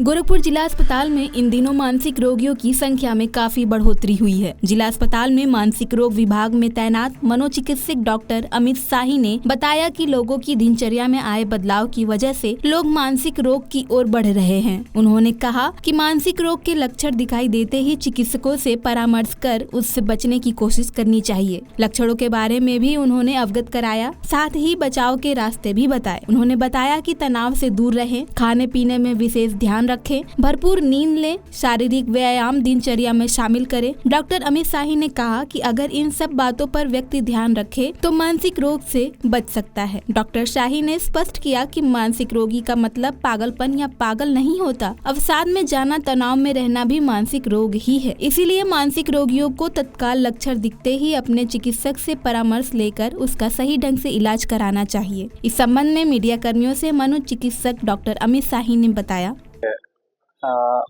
गोरखपुर जिला अस्पताल में इन दिनों मानसिक रोगियों की संख्या में काफी बढ़ोतरी हुई है। जिला अस्पताल में मानसिक रोग विभाग में तैनात मनोचिकित्सक डॉक्टर अमित शाही ने बताया कि लोगों की दिनचर्या में आए बदलाव की वजह से लोग मानसिक रोग की ओर बढ़ रहे हैं। उन्होंने कहा कि मानसिक रोग के लक्षण दिखाई देते ही चिकित्सकों से परामर्श कर उससे बचने की कोशिश करनी चाहिए। लक्षणों के बारे में भी उन्होंने अवगत कराया, साथ ही बचाव के रास्ते भी बताए। उन्होंने बताया कि तनाव से दूर रहें, खाने पीने में विशेष ध्यान रखें, भरपूर नींद लें, शारीरिक व्यायाम दिनचर्या में शामिल करें। डॉक्टर अमित शाही ने कहा कि अगर इन सब बातों पर व्यक्ति ध्यान रखे तो मानसिक रोग से बच सकता है। डॉक्टर शाही ने स्पष्ट किया कि मानसिक रोगी का मतलब पागलपन या पागल नहीं होता। अवसाद में जाना, तनाव में रहना भी मानसिक रोग ही है। इसीलिए मानसिक रोगियों को तत्काल लक्षण दिखते ही अपने चिकित्सक से परामर्श लेकर उसका सही ढंग से इलाज कराना चाहिए। इस संबंध में मीडिया कर्मियों से मनोचिकित्सक डॉक्टर अमित शाही ने बताया,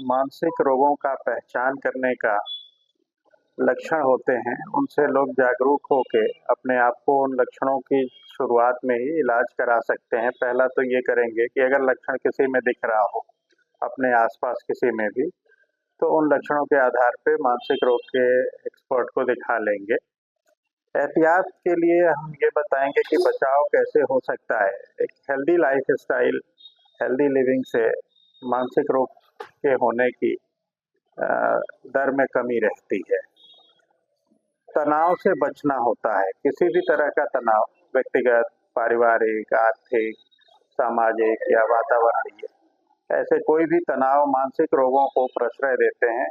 मानसिक रोगों का पहचान करने का लक्षण होते हैं, उनसे लोग जागरूक होकर अपने आप को उन लक्षणों की शुरुआत में ही इलाज करा सकते हैं। पहला तो ये करेंगे कि अगर लक्षण किसी में दिख रहा हो, अपने आसपास किसी में भी, तो उन लक्षणों के आधार पे मानसिक रोग के एक्सपर्ट को दिखा लेंगे। एहतियात के लिए हम ये बताएंगे कि बचाव कैसे हो सकता है। एक healthy life style, healthy living से मानसिक रोग के होने की दर में कमी रहती है। तनाव से बचना होता है, किसी भी तरह का तनाव, व्यक्तिगत, पारिवारिक, आर्थिक, सामाजिक या वातावरणीय, ऐसे कोई भी तनाव मानसिक रोगों को प्रश्रय देते हैं।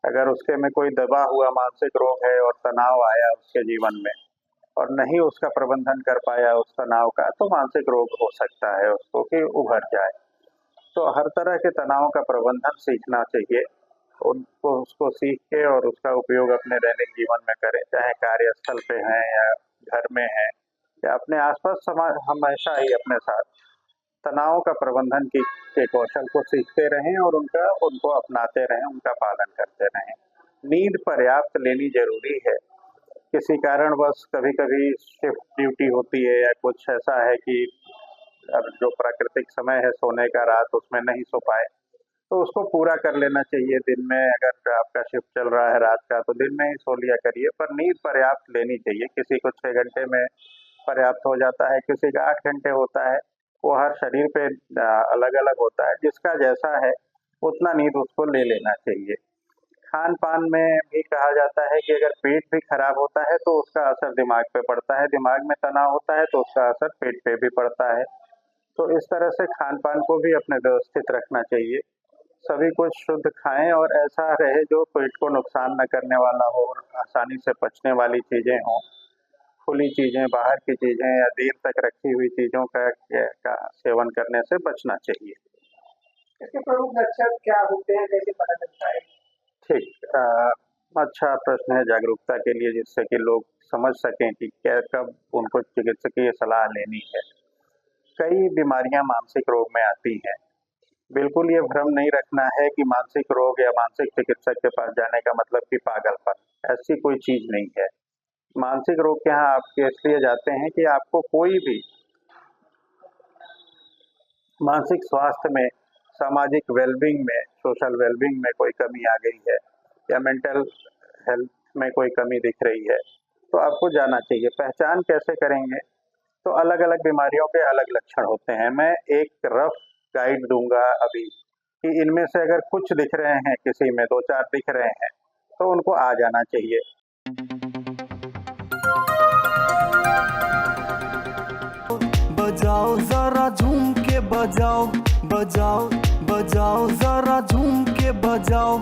अगर उसके में कोई दबा हुआ मानसिक रोग है और तनाव आया उसके जीवन में और नहीं उसका प्रबंधन कर पाया उस तनाव का, तो मानसिक रोग हो सकता है उसको कि उभर जाए। तो हर तरह के तनाव का प्रबंधन सीखना चाहिए। उनको उसको सीख के और उसका उपयोग अपने दैनिक जीवन में करें, चाहे कार्यस्थल पे हैं या घर में हैं या अपने आसपास समाज, हमेशा ही अपने साथ तनाव का प्रबंधन के कौशल को सीखते रहें और उनको अपनाते रहें, उनका पालन करते रहें। नींद पर्याप्त लेनी जरूरी है। किसी कारणवश कभी कभी शिफ्ट ड्यूटी होती है या कुछ ऐसा है कि अब जो प्राकृतिक समय है सोने का, रात उसमें नहीं सो पाए, तो उसको पूरा कर लेना चाहिए। दिन में अगर आपका शिफ्ट चल रहा है रात का, तो दिन में ही सो लिया करिए, पर नींद पर्याप्त लेनी चाहिए। किसी को 6 घंटे में पर्याप्त हो जाता है, किसी का 8 घंटे होता है। वो हर शरीर पे अलग अलग होता है, जिसका जैसा है उतना नींद उसको ले लेना चाहिए। खान पान में भी कहा जाता है कि अगर पेट भी खराब होता है तो उसका असर दिमाग पे पड़ता है, दिमाग में तनाव होता है तो उसका असर पेट पे भी पड़ता है। तो इस तरह से खान पान को भी अपने व्यवस्थित रखना चाहिए। सभी कुछ शुद्ध खाएं और ऐसा रहे जो पेट को नुकसान न करने वाला हो, आसानी से पचने वाली चीज़ें हों। खुली चीज़ें, बाहर की चीज़ें या देर तक रखी हुई चीज़ों का सेवन करने से बचना चाहिए। इसके प्रमुख लक्षण क्या होते हैं, कैसे पता चलता है? ठीक, अच्छा प्रश्न है जागरूकता के लिए, जिससे कि लोग समझ सकें कि क्या कब उनको चिकित्सकीय सलाह लेनी है। कई बीमारियां मानसिक रोग में आती हैं। बिल्कुल ये भ्रम नहीं रखना है कि मानसिक रोग या मानसिक चिकित्सक के पास जाने का मतलब कि पागलपन, ऐसी कोई चीज नहीं है। मानसिक रोग के यहाँ आप इसलिए जाते हैं कि आपको कोई भी मानसिक स्वास्थ्य में, सामाजिक वेलबींग में, सोशल वेलबींग में कोई कमी आ गई है या मेंटल हेल्थ में कोई कमी दिख रही है, तो आपको जाना चाहिए। पहचान कैसे करेंगे? तो अलग अलग बीमारियों के अलग लक्षण होते हैं। मैं एक रफ गाइड दूंगा अभी कि इनमें से अगर कुछ दिख रहे हैं, किसी में 2-4 दिख रहे हैं, तो उनको आ जाना चाहिए। बजाओ जरा झूम के बजाओ, बजाओ बजाओ जरा झूम के बजाओ।